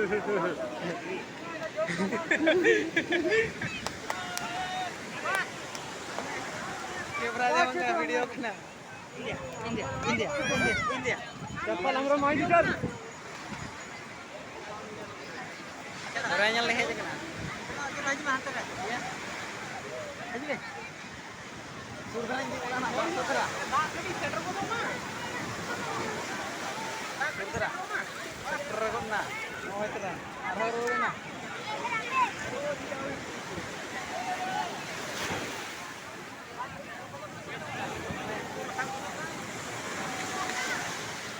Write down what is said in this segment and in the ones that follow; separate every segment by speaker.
Speaker 1: Camera दे मंगा video कना India India India India India चप्पल हमरो माई दी कर orang yang leher je kena kita lagi mah hantar ya aja deh surga ini kalau nak buat surga mak lagi center ko mah surga center ko na mau itu kan arah na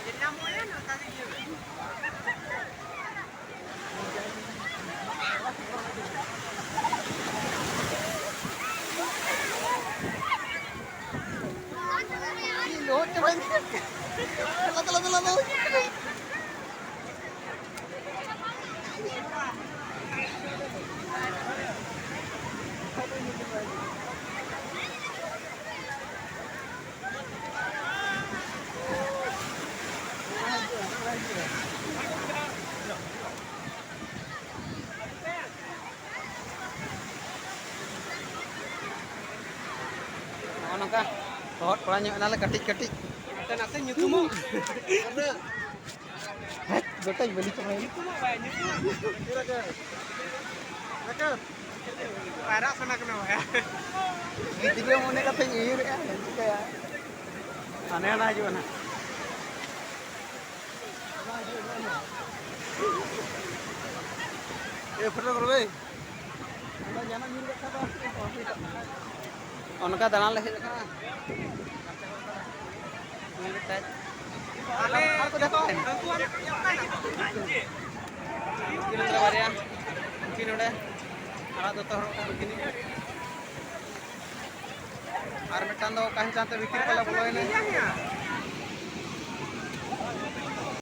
Speaker 1: jadi namanya tadi dia Load ka ba? Tala. Ano ka? Tohot pala nyo nala katik-katik. Kita nasa nyutu mo. Ada. Betul beli cuma itu mah banyak nyutu. Nakar. Para sana kena ya. Gitu dia mau nak kata nyir ya. Nanti kayak aneh-aneh aja mana. Pernah berapa? Anda jangan nyir kata apa. उनका दलाल लेके देखा आपको देखो mungkin terbaru ya mungkin udah alat dokter begini armetan do kahin cantik bikin kalau boleh ini